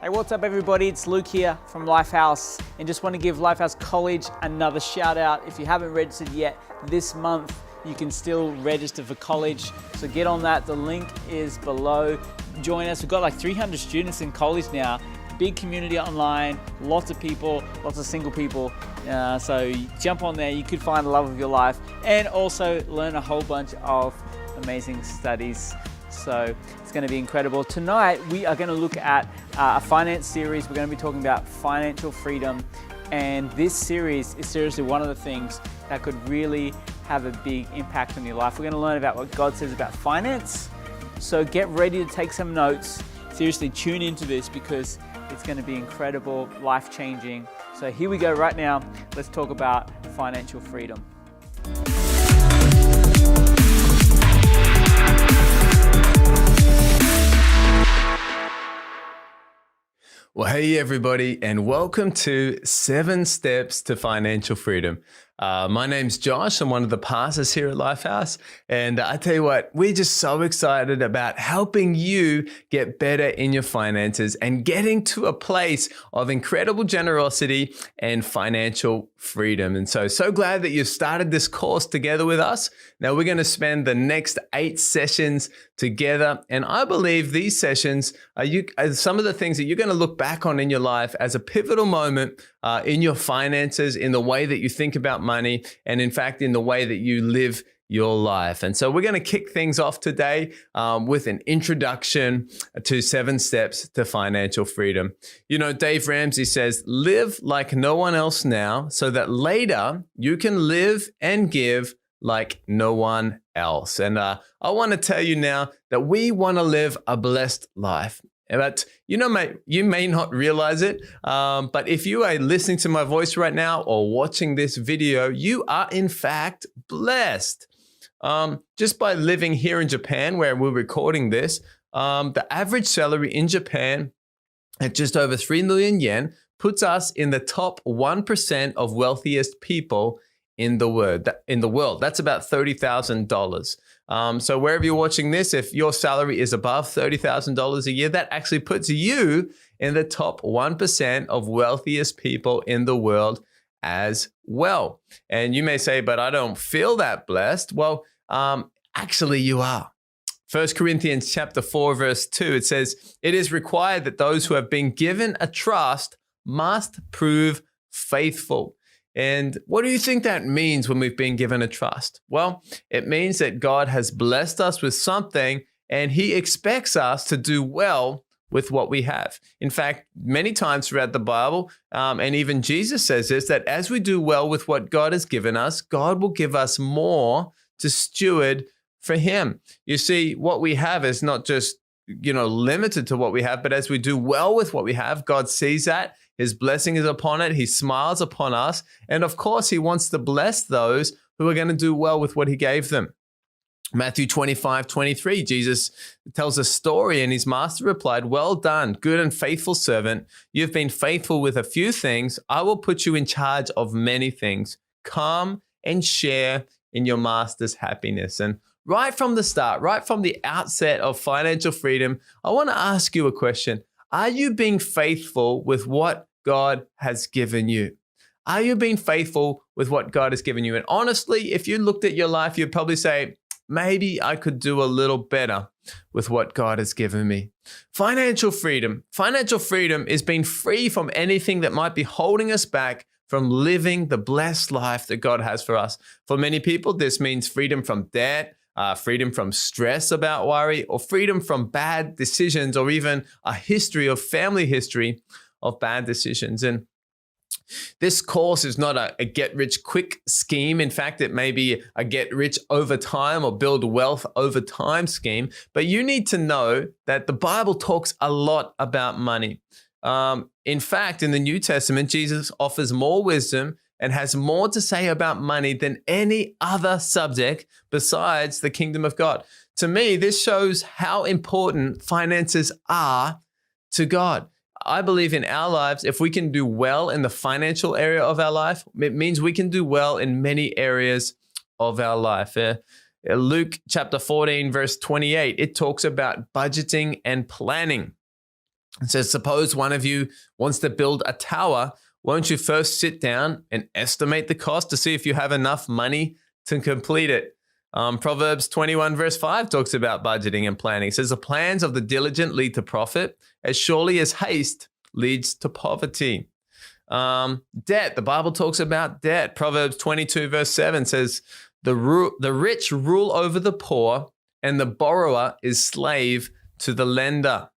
Hey, what's up everybody? It's Luke here from Lifehouse, and just want to give Lifehouse College another shout out. If you haven't registered yet, this month you can still register for college. So get on that, the link is below. Join us, we've got like 300 students in college now. Big community online, lots of people, lots of single people. So jump on there, you could find the love of your life and also learn a whole bunch of amazing studies. So it's going to be incredible. Tonight we are going to look at a finance series. We're going to be talking about financial freedom, and this series is seriously one of the things that could really have a big impact on your life. We're going to learn about what God says about finance. So get ready to take some notes. Seriously, tune into this because it's going to be incredible, life-changing. So here we go right now. Let's talk about financial freedom. Well, hey everybody, and welcome to 7 Steps to Financial Freedom. My name's Josh. I'm one of the pastors here at Lifehouse, and I tell you what, we're just so excited about helping you get better in your finances and getting to a place of incredible generosity and financial freedom. And so glad that you've started this course together with us. Now we're going to spend the next 8 sessions together, and I believe these sessions are some of the things that you're going to look back on in your life as a pivotal moment in your finances, in the way that you think about money, and in fact, in the way that you live your life. And so we're going to kick things off today with an introduction to 7 steps to financial freedom. You know, Dave Ramsey says, live like no one else now so that later you can live and give like no one else. And I want to tell you now that we want to live a blessed life. But you know, mate, you may not realize it, but if you are listening to my voice right now or watching this video, you are in fact blessed. Just by living here in Japan, where we're recording this, the average salary in Japan at just over 3 million yen puts us in the top 1% of wealthiest people in the world. That's about $30,000. So wherever you're watching this, if your salary is above $30,000 a year, that actually puts you in the top 1% of wealthiest people in the world as well. And you may say, but I don't feel that blessed. Well, actually you are. 1 Corinthians chapter 4, verse 2, it says, it is required that those who have been given a trust must prove faithful. And what do you think that means when we've been given a trust? Well, it means that God has blessed us with something and he expects us to do well with what we have. In fact, many times throughout the Bible, and even Jesus says this, that as we do well with what God has given us, God will give us more to steward for him. You see, what we have is not just, limited to what we have, but as we do well with what we have, God sees that. His blessing is upon it. He smiles upon us. And of course, he wants to bless those who are going to do well with what he gave them. Matthew 25:23, Jesus tells a story, and his master replied, well done, good and faithful servant. You've been faithful with a few things. I will put you in charge of many things. Come and share in your master's happiness. And right from the start, right from the outset of financial freedom, I want to ask you a question. Are you being faithful with what God has given you? Are you being faithful with what God has given you? And honestly, if you looked at your life, you'd probably say, maybe I could do a little better with what God has given me. Financial freedom. Financial freedom is being free from anything that might be holding us back from living the blessed life that God has for us. For many people, this means freedom from debt, freedom from stress about worry, or freedom from bad decisions, or even a family history of bad decisions. And this course is not a get-rich-quick scheme. In fact, it may be a get-rich over time or build wealth over time scheme. But you need to know that the Bible talks a lot about money. In fact, in the New Testament, Jesus offers more wisdom and has more to say about money than any other subject besides the kingdom of God. To me, this shows how important finances are to God. I believe in our lives, if we can do well in the financial area of our life, it means we can do well in many areas of our life. Luke chapter 14, verse 28, it talks about budgeting and planning. It says, suppose one of you wants to build a tower. Won't you first sit down and estimate the cost to see if you have enough money to complete it? Proverbs 21 verse 5 talks about budgeting and planning. It says, the plans of the diligent lead to profit as surely as haste leads to poverty. Debt, the Bible talks about debt. Proverbs 22 verse 7 says, the rich rule over the poor and the borrower is slave to the lender.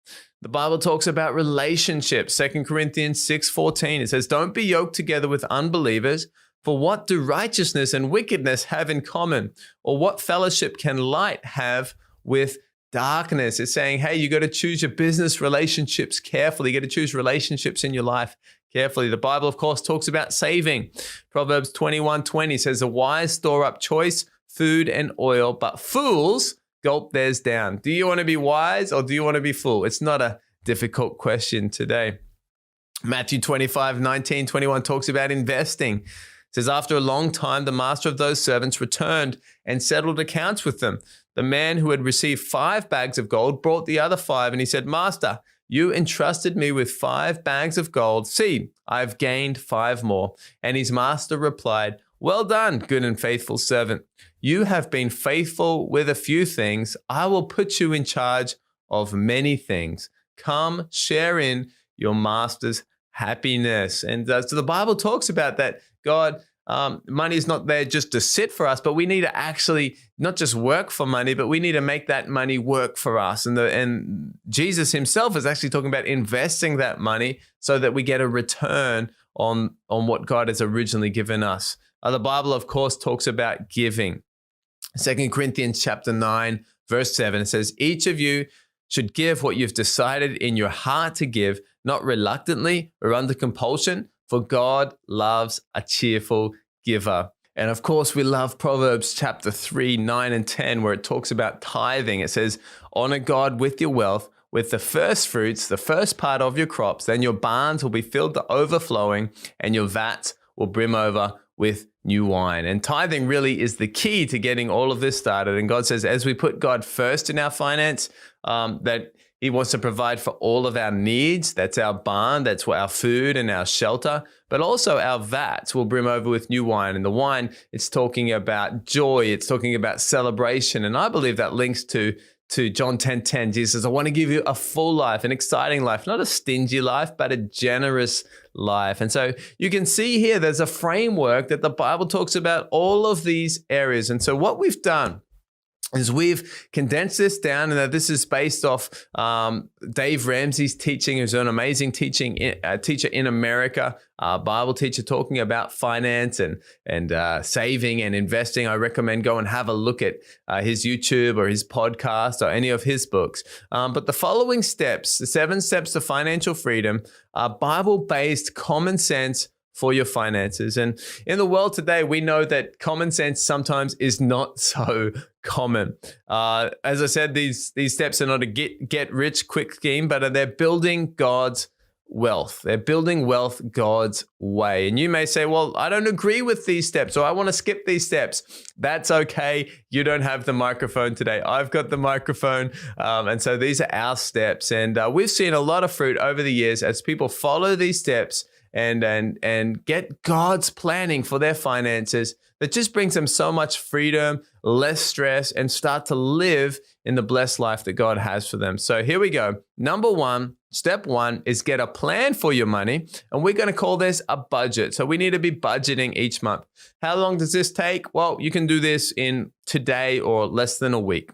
The Bible talks about relationships. 2 Corinthians 6:14, it says, don't be yoked together with unbelievers, for what do righteousness and wickedness have in common? Or what fellowship can light have with darkness? It's saying, hey, you got to choose your business relationships carefully. You got to choose relationships in your life carefully. The Bible, of course, talks about saving. Proverbs 21:20 says, the wise store up choice food and oil, but fools gulp theirs down. Do you want to be wise or do you want to be fool? It's not a difficult question today. Matthew 25:19-21 talks about investing. It says, after a long time, the master of those servants returned and settled accounts with them. The man who had received 5 bags of gold brought the other 5, and he said, Master, you entrusted me with 5 bags of gold. See, I've gained 5 more. And his master replied, well done, good and faithful servant. You have been faithful with a few things. I will put you in charge of many things. Come, share in your master's happiness. And so the Bible talks about that. God, money is not there just to sit for us, but we need to actually not just work for money, but we need to make that money work for us. And Jesus himself is actually talking about investing that money so that we get a return on what God has originally given us. The Bible, of course, talks about giving. 2 Corinthians chapter 9, verse 7, it says, each of you should give what you've decided in your heart to give, not reluctantly or under compulsion, for God loves a cheerful giver. And of course, we love Proverbs chapter 3, 9 and 10, where it talks about tithing. It says, honor God with your wealth, with the first fruits, the first part of your crops, then your barns will be filled to overflowing and your vats will brim over with new wine. And tithing really is the key to getting all of this started. And God says, as we put God first in our finance, that he wants to provide for all of our needs. That's our barn, that's our food and our shelter, but also our vats will brim over with new wine. And the wine, it's talking about joy, it's talking about celebration. And I believe that links to John 10:10. Jesus says, I want to give you a full life, an exciting life, not a stingy life, but a generous life. And so you can see here, there's a framework that the Bible talks about all of these areas. And so what we've done is we've condensed this down, and that this is based off Dave Ramsey's teaching, who's an amazing teacher in America, Bible teacher talking about finance and saving and investing. I recommend go and have a look at his YouTube or his podcast or any of his books. But the following steps, the 7 steps to financial freedom, are Bible-based common sense for your finances. And in the world today, we know that common sense sometimes is not so common. As I said, these steps are not a get rich quick scheme, but they're building God's wealth. They're building wealth God's way. And you may say, well, I don't agree with these steps, or I want to skip these steps. That's okay. You don't have the microphone today. I've got the microphone. And so these are our steps. And we've seen a lot of fruit over the years as people follow these steps and get God's planning for their finances that just brings them so much freedom, less stress, and start to live in the blessed life that God has for them. So here we go. Number 1, step 1 is get a plan for your money. And we're going to call this a budget. So we need to be budgeting each month. How long does this take? Well, you can do this in today or less than a week.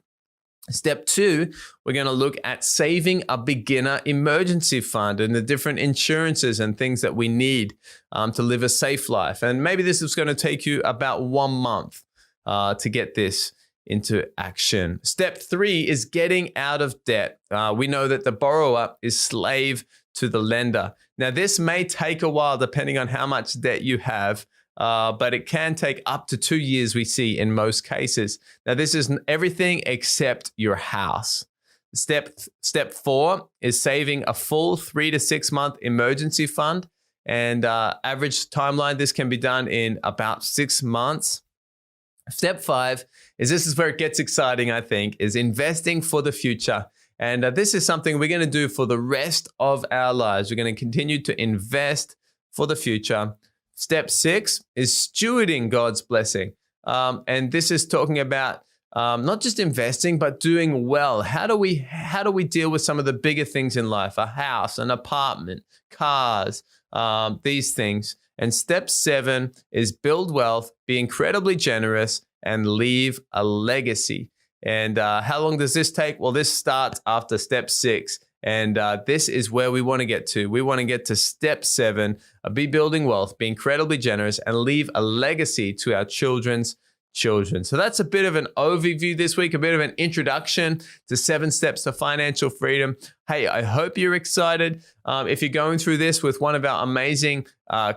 Step 2, we're going to look at saving a beginner emergency fund and the different insurances and things that we need to live a safe life. And maybe this is going to take you about 1 month to get this into action. Step 3 is getting out of debt. We know that the borrower is slave to the lender. Now, this may take a while depending on how much debt you have. But it can take up to 2 years, we see in most cases. Now, this is everything except your house. Step 4 is saving a full 3 to 6 month emergency fund. And average timeline, this can be done in about 6 months. Step 5 is, this is where it gets exciting, I think, is investing for the future. And this is something we're going to do for the rest of our lives. We're going to continue to invest for the future. Step 6 is stewarding God's blessing. And this is talking about not just investing, but doing well. How do we deal with some of the bigger things in life? A house, an apartment, cars, these things. And step 7 is build wealth, be incredibly generous, and leave a legacy. And how long does this take? Well, this starts after step 6. And this is where we want to get to. We want to get to step 7, be building wealth, be incredibly generous, and leave a legacy to our children's children. So that's a bit of an overview this week, a bit of an introduction to 7 steps to financial freedom. Hey, I hope you're excited. If you're going through this with one of our amazing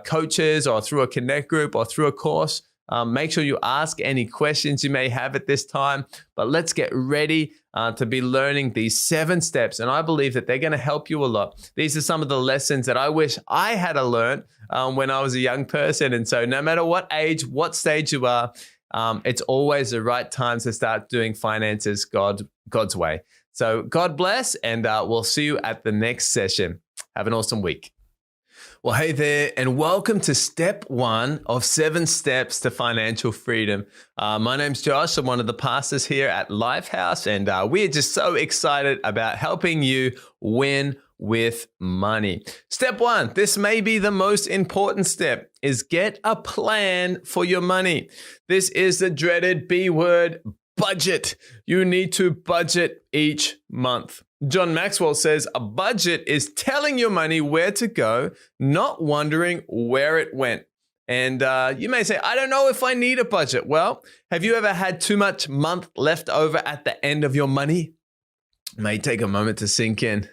coaches or through a Connect group or through a course, make sure you ask any questions you may have at this time. But let's get ready to be learning these 7 steps. And I believe that they're going to help you a lot. These are some of the lessons that I wish I had learned when I was a young person. And so no matter what age, what stage you are, it's always the right time to start doing finances God's way. So God bless, and we'll see you at the next session. Have an awesome week. Well, hey there, and welcome to step 1 of 7 steps to financial freedom. My name's Josh. I'm one of the pastors here at Lifehouse, and we're just so excited about helping you win with money. Step 1, this may be the most important step, is get a plan for your money. This is the dreaded B word, budget. You need to budget each month. John Maxwell says a budget is telling your money where to go, not wondering where it went. And you may say, I don't know if I need a budget. Well, have you ever had too much month left over at the end of your money? It may take a moment to sink in.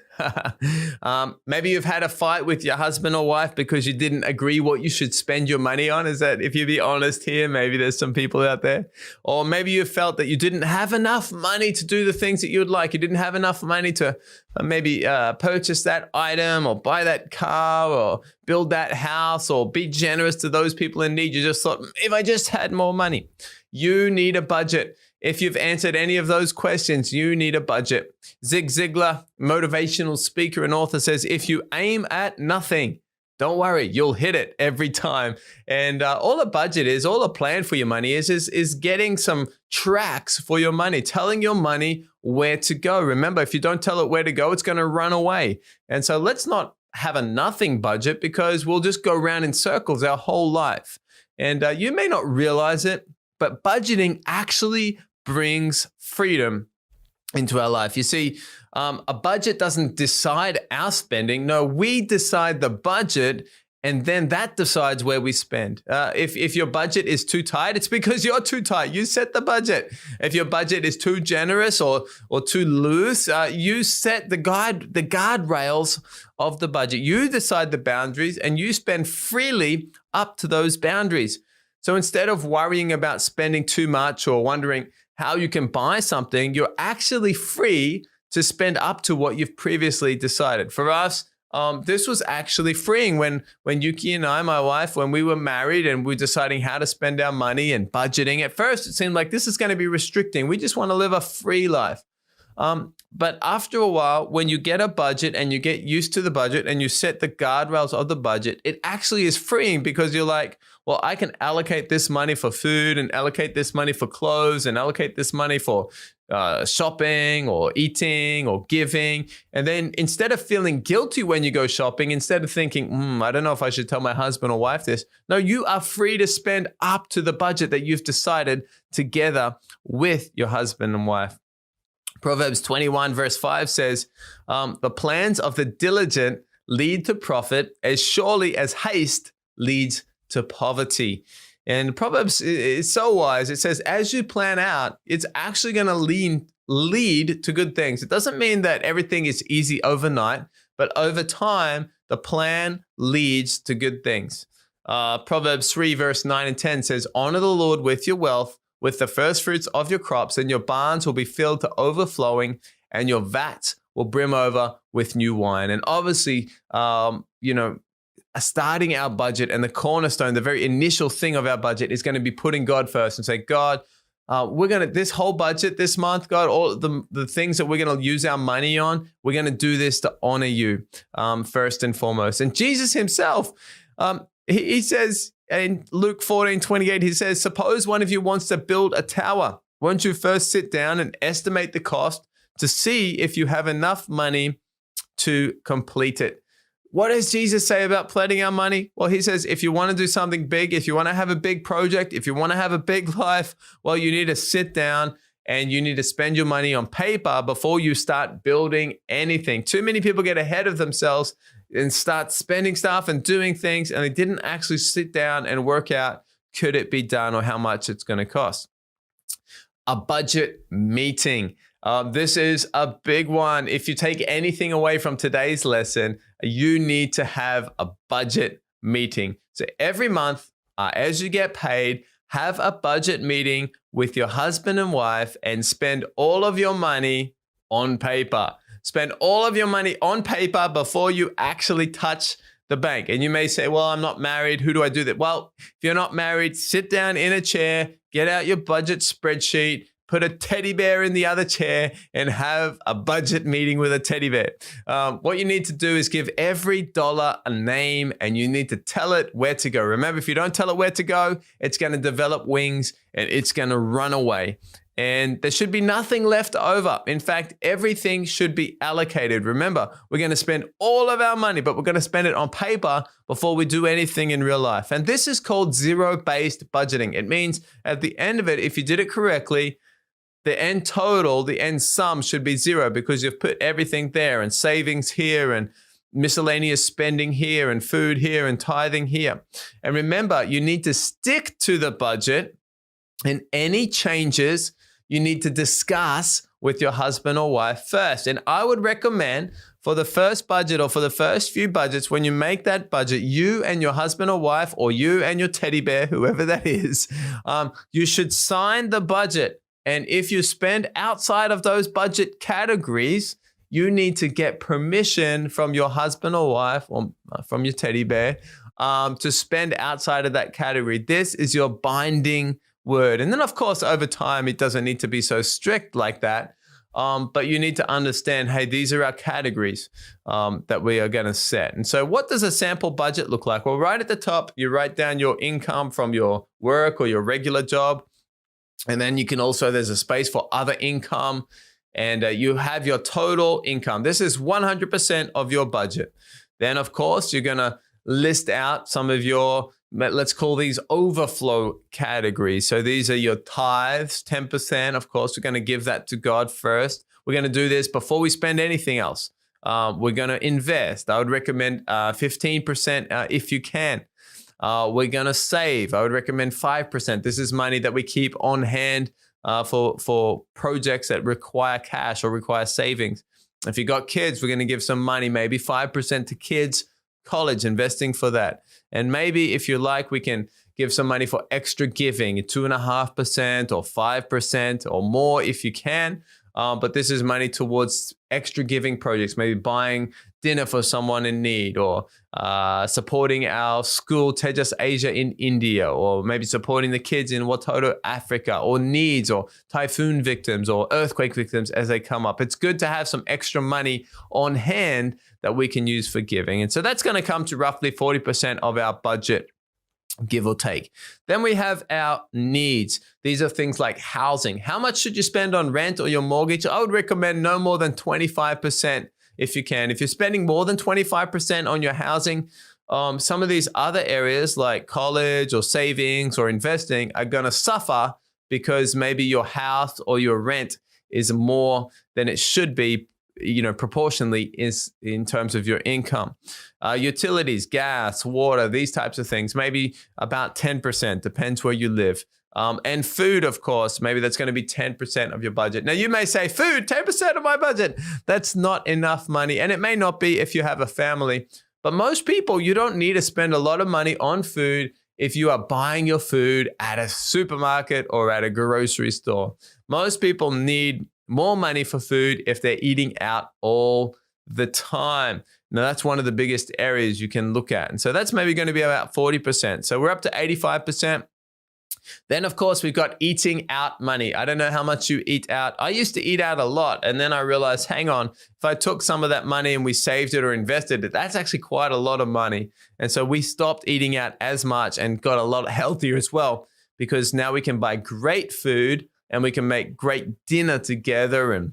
Maybe you've had a fight with your husband or wife because you didn't agree what you should spend your money on. Is that, if you be honest here, maybe there's some people out there. Or maybe you felt that you didn't have enough money to do the things that you would like. You didn't have enough money to maybe purchase that item or buy that car or build that house or be generous to those people in need. You just thought, if I just had more money. You need a budget. If you've answered any of those questions, you need a budget. Zig Ziglar, motivational speaker and author, says, if you aim at nothing, don't worry, you'll hit it every time. And all a budget is, all a plan for your money is getting some tracks for your money, telling your money where to go. Remember, if you don't tell it where to go, it's going to run away. And so let's not have a nothing budget, because we'll just go around in circles our whole life. And you may not realize it, but budgeting actually brings freedom into our life. You see, a budget doesn't decide our spending. No, we decide the budget, and then that decides where we spend. If your budget is too tight, it's because you're too tight. You set the budget. If your budget is too generous or too loose, you set the guardrails of the budget. You decide the boundaries, and you spend freely up to those boundaries. So instead of worrying about spending too much or wondering how you can buy something, you're actually free to spend up to what you've previously decided. For us, this was actually freeing when Yuki and I, my wife, when we were married and we were deciding how to spend our money and budgeting. At first, it seemed like this is going to be restricting. We just want to live a free life. But after a while, when you get a budget and you get used to the budget and you set the guardrails of the budget, it actually is freeing, because you're like, well, I can allocate this money for food and allocate this money for clothes and allocate this money for shopping or eating or giving. And then instead of feeling guilty when you go shopping, instead of thinking, I don't know if I should tell my husband or wife this. No, you are free to spend up to the budget that you've decided together with your husband and wife. Proverbs 21 verse 5 says, the plans of the diligent lead to profit as surely as haste leads to poverty. And Proverbs is so wise. It says, as you plan out, it's actually going to lead to good things. It doesn't mean that everything is easy overnight, but over time, the plan leads to good things. Proverbs 3 verse 9 and 10 says, honor the Lord with your wealth, with the first fruits of your crops, and your barns will be filled to overflowing, and your vats will brim over with new wine. And obviously, starting our budget and the cornerstone, the very initial thing of our budget, is going to be putting God first and say, God, this whole budget this month, God, all the things that we're going to use our money on, we're going to do this to honor you first and foremost. And Jesus himself, he says in Luke 14:28, he says, suppose one of you wants to build a tower. Won't you first sit down and estimate the cost to see if you have enough money to complete it? What does Jesus say about planning our money? Well, he says, if you want to do something big, if you want to have a big project, if you want to have a big life, well, you need to sit down and you need to spend your money on paper before you start building anything. Too many people get ahead of themselves and start spending stuff and doing things, and they didn't actually sit down and work out, could it be done or how much it's going to cost? A budget meeting. This is a big one. If you take anything away from today's lesson, you need to have a budget meeting. So every month, as you get paid, have a budget meeting with your husband and wife and spend all of your money on paper. Spend all of your money on paper before you actually touch the bank. And you may say, well, I'm not married. Who do I do that? Well, if you're not married, sit down in a chair, get out your budget spreadsheet, put a teddy bear in the other chair and have a budget meeting with a teddy bear. What you need to do is give every dollar a name and you need to tell it where to go. Remember, if you don't tell it where to go, it's going to develop wings and it's going to run away. And there should be nothing left over. In fact, everything should be allocated. Remember, we're going to spend all of our money, but we're going to spend it on paper before we do anything in real life. And this is called zero-based budgeting. It means at the end of it, if you did it correctly, the end total, the end sum should be zero because you've put everything there and savings here and miscellaneous spending here and food here and tithing here. And remember, you need to stick to the budget, and any changes you need to discuss with your husband or wife first. And I would recommend for the first budget or for the first few budgets, when you make that budget, you and your husband or wife or you and your teddy bear, whoever that is, you should sign the budget. And if you spend outside of those budget categories, you need to get permission from your husband or wife or from your teddy bear to spend outside of that category. This is your binding word. And then, of course, over time, it doesn't need to be so strict like that. But you need to understand, hey, these are our categories that we are going to set. And so what does a sample budget look like? Well, right at the top, you write down your income from your work or your regular job. And then you can also, there's a space for other income, and you have your total income. This is 100% of your budget. Then, of course, you're going to list out some of your, let's call these overflow categories. So these are your tithes, 10%. Of course, we're going to give that to God first. We're going to do this before we spend anything else. We're going to invest. I would recommend 15% if you can. We're going to save. I would recommend 5%. This is money that we keep on hand for projects that require cash or require savings. If you got kids, we're going to give some money, maybe 5% to kids, college, investing for that. And maybe if you like, we can give some money for extra giving, 2.5% or 5% or more if you can. But this is money towards extra giving projects, maybe buying dinner for someone in need, or supporting our school, Tejas Asia in India, or maybe supporting the kids in Watoto, Africa, or needs, or typhoon victims, or earthquake victims as they come up. It's good to have some extra money on hand that we can use for giving. And so that's going to come to roughly 40% of our budget, give or take. Then we have our needs. These are things like housing. How much should you spend on rent or your mortgage? I would recommend no more than 25% if you can. If you're spending more than 25% on your housing, some of these other areas like college or savings or investing are going to suffer because maybe your house or your rent is more than it should be, proportionally is in terms of your income. Utilities, gas, water, these types of things, maybe about 10%, depends where you live. And food, of course, maybe that's going to be 10% of your budget. Now, you may say, food, 10% of my budget. That's not enough money. And it may not be if you have a family. But most people, you don't need to spend a lot of money on food if you are buying your food at a supermarket or at a grocery store. Most people need more money for food if they're eating out all the time. Now, that's one of the biggest areas you can look at. And so that's maybe going to be about 40%. So we're up to 85%. Then, of course, we've got eating out money. I don't know how much you eat out. I used to eat out a lot. And then I realized, hang on, if I took some of that money and we saved it or invested it, that's actually quite a lot of money. And so we stopped eating out as much and got a lot healthier as well, because now we can buy great food and we can make great dinner together and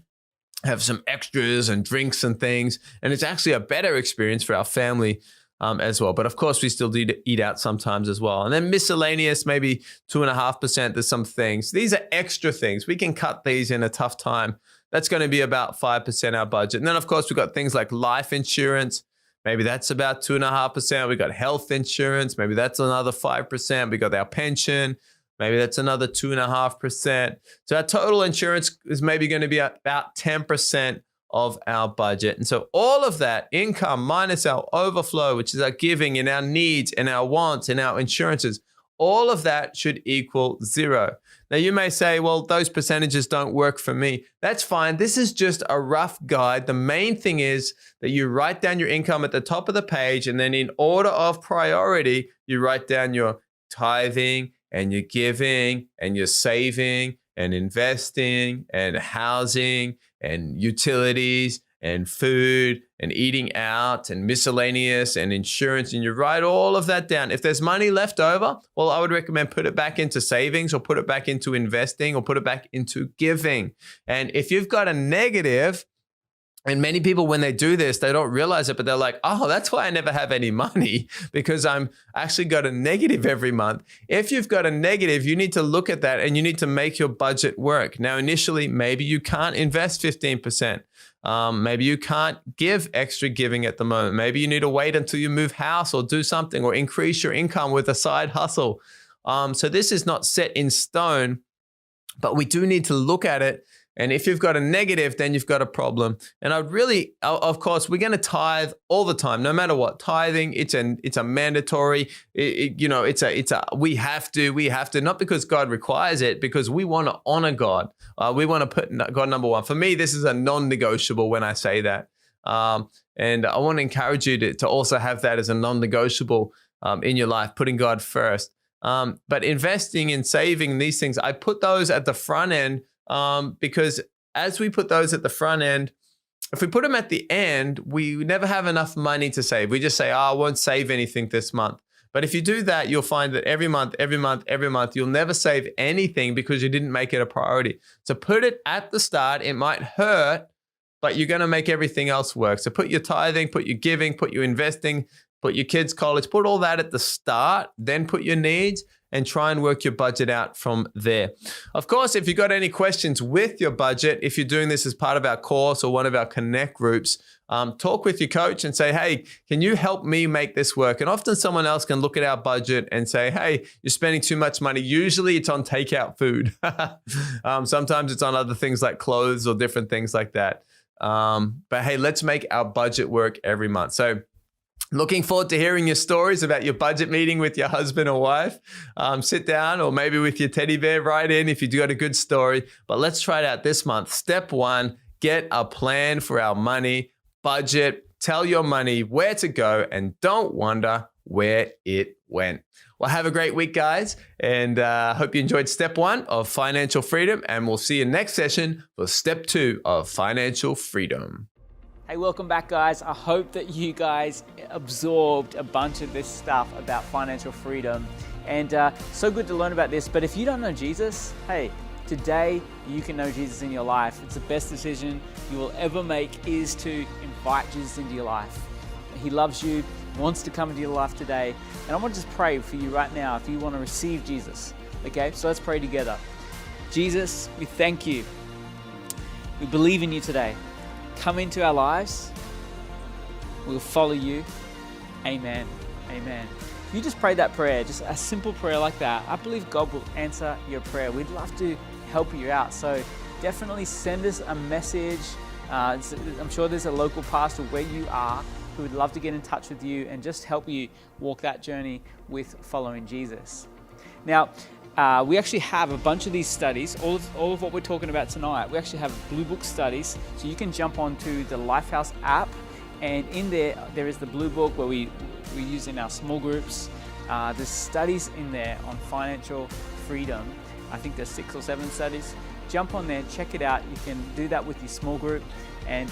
have some extras and drinks and things. And it's actually a better experience for our family as well. But of course, we still do eat out sometimes as well. And then miscellaneous, maybe 2.5%. There's some things. These are extra things. We can cut these in a tough time. That's going to be about 5% our budget. And then, of course, we've got things like life insurance. Maybe that's about 2.5%. We've got health insurance. Maybe that's another 5%. We got our pension. Maybe that's another 2.5%. So our total insurance is maybe going to be about 10% of our budget. And so all of that income minus our overflow, which is our giving and our needs and our wants and our insurances, all of that should equal 0. Now you may say, well, those percentages don't work for me. That's fine. This is just a rough guide. The main thing is that you write down your income at the top of the page, and then in order of priority, you write down your tithing and your giving and your saving and investing and housing and utilities and food and eating out and miscellaneous and insurance. And you write all of that down. If there's money left over, well, I would recommend put it back into savings or put it back into investing or put it back into giving. And if you've got a negative, and many people, when they do this, they don't realize it, but they're like, oh, that's why I never have any money, because I'm actually got a negative every month. If you've got a negative, you need to look at that and you need to make your budget work. Now, initially, maybe you can't invest 15%. Maybe you can't give extra giving at the moment. Maybe you need to wait until you move house or do something or increase your income with a side hustle. So this is not set in stone, but we do need to look at it. And if you've got a negative, then you've got a problem. And of course, we're going to tithe all the time, no matter what. Tithing, it's a mandatory. We have to, not because God requires it, because we want to honor God. We want to put God number one. For me, this is a non-negotiable when I say that. And I want to encourage you to also have that as a non-negotiable in your life, putting God first. But investing and saving these things, I put those at the front end. Because as we put those at the front end, if we put them at the end, we never have enough money to save. We just say, I won't save anything this month. But if you do that, you'll find that every month, you'll never save anything because you didn't make it a priority. So put it at the start. It might hurt, but you're going to make everything else work. So put your tithing, put your giving, put your investing, put your kids' college, put all that at the start, then put your needs, and try and work your budget out from there. Of course, if you've got any questions with your budget, if you're doing this as part of our course or one of our Connect groups, talk with your coach and say, hey, can you help me make this work? And often someone else can look at our budget and say, hey, you're spending too much money. Usually it's on takeout food. Sometimes it's on other things like clothes or different things like that. But hey, let's make our budget work every month. So looking forward to hearing your stories about your budget meeting with your husband or wife. Sit down, or maybe with your teddy bear, write in if you've got a good story. But let's try it out this month. Step 1, get a plan for our money, budget, tell your money where to go, and don't wonder where it went. Well, have a great week, guys. And hope you enjoyed step 1 of financial freedom. And we'll see you next session for step 2 of financial freedom. Hey, welcome back, guys. I hope that you guys absorbed a bunch of this stuff about financial freedom, and so good to learn about this. But if you don't know Jesus, hey, today you can know Jesus in your life. It's the best decision you will ever make, is to invite Jesus into your life. He loves you, wants to come into your life today. And I want to just pray for you right now if you want to receive Jesus. Okay, so let's pray together. Jesus, we thank you. We believe in you today. Come into our lives. We'll follow you. Amen. Amen. If you just prayed that prayer, just a simple prayer like that, I believe God will answer your prayer. We'd love to help you out. So definitely send us a message. I'm sure there's a local pastor where you are who would love to get in touch with you and just help you walk that journey with following Jesus. Now, we actually have a bunch of these studies, all of what we're talking about tonight. We actually have Blue Book studies, so you can jump onto the Lifehouse app, and in there is the Blue Book where we use in our small groups. There's studies in there on financial freedom. I think there's 6 or 7 studies. Jump on there, check it out. You can do that with your small group. And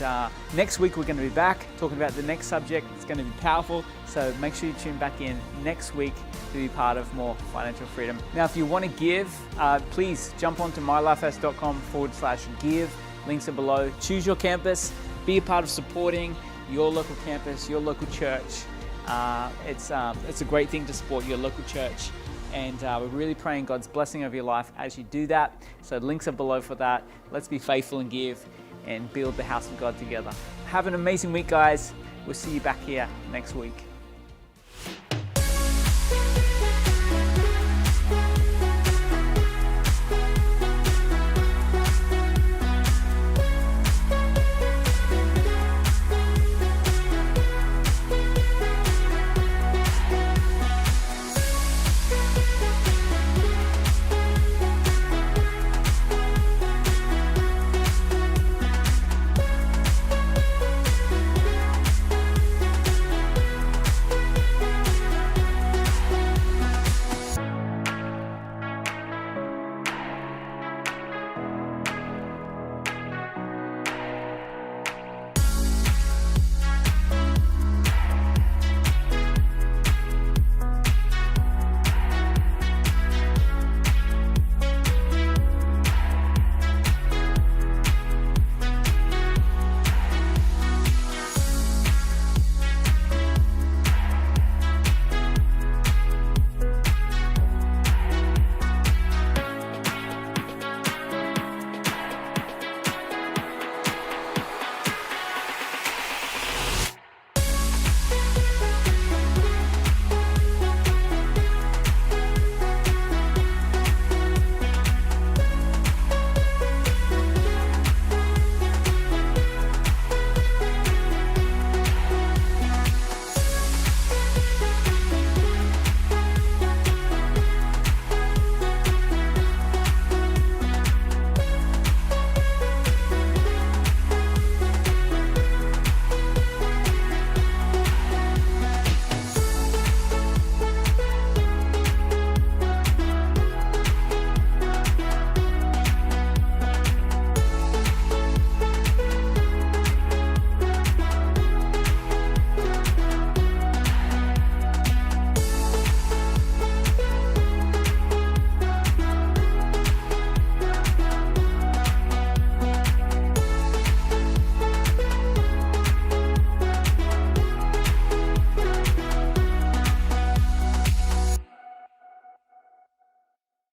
next week we're going to be back talking about the next subject. It's going to be powerful. So make sure you tune back in next week to be part of more financial freedom. Now, if you want to give, please jump onto mylifehouse.com/give. Links are below. Choose your campus. Be a part of supporting your local campus, your local church. It's a great thing to support your local church. And we're really praying God's blessing over your life as you do that. So links are below for that. Let's be faithful and give and build the house of God together. Have an amazing week, guys. We'll see you back here next week.